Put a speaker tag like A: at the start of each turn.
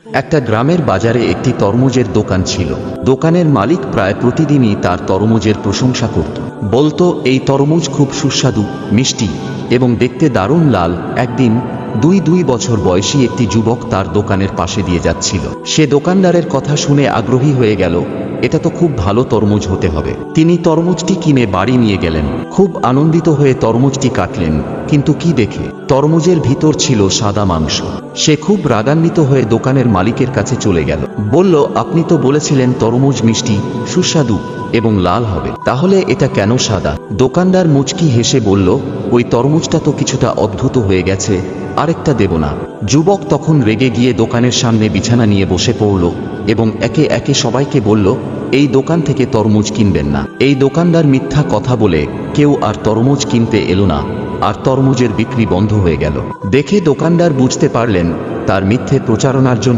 A: একটা গ্রামের বাজারে একটি তরমুজের দোকান ছিল। দোকানের মালিক প্রায় প্রতিদিনই তার তরমুজের প্রশংসা করত। বলতো, এই তরমুজ খুব সুস্বাদু, মিষ্টি এবং দেখতে দারুণ লাল। একদিন দুই বছর বয়সী একটি যুবক তার দোকানের পাশে দিয়ে যাচ্ছিল। সে দোকানদারের কথা শুনে আগ্রহী হয়ে গেল। এটা তো খুব ভালো তরমুজ হতে হবে। তিনি তরমুজটি কিনে বাড়ি নিয়ে গেলেন। খুব আনন্দিত হয়ে তরমুজটি কাটলেন, কিন্তু কি দেখে? তরমুজের ভিতর ছিল সাদা মাংস। সে খুব রাগান্বিত হয়ে দোকানের মালিকের কাছে চলে গেল। বলল, আপনি তো বলেছিলেন তরমুজ মিষ্টি, সুস্বাদু এবং লাল হবে, তাহলে এটা কেন সাদা? দোকানদার মুচকি হেসে বলল, ওই তরমুজটা তো কিছুটা অদ্ভুত হয়ে গেছে, আরেকটা দেব না? যুবক তখন রেগে গিয়ে দোকানের সামনে বিছানা নিয়ে বসে পড়ল এবং একে একে সবাইকে বলল, এই দোকান থেকে তরমুজ কিনবেন না। এই দোকানদার মিথ্যা কথা বলে কেউ আর তরমুজ কিনতে এলো না, আর তরমুজের বিক্রি বন্ধ হয়ে গেল। দেখে দোকানদার বুঝতে পারলেন তার মিথ্যে প্রচারণার জন্য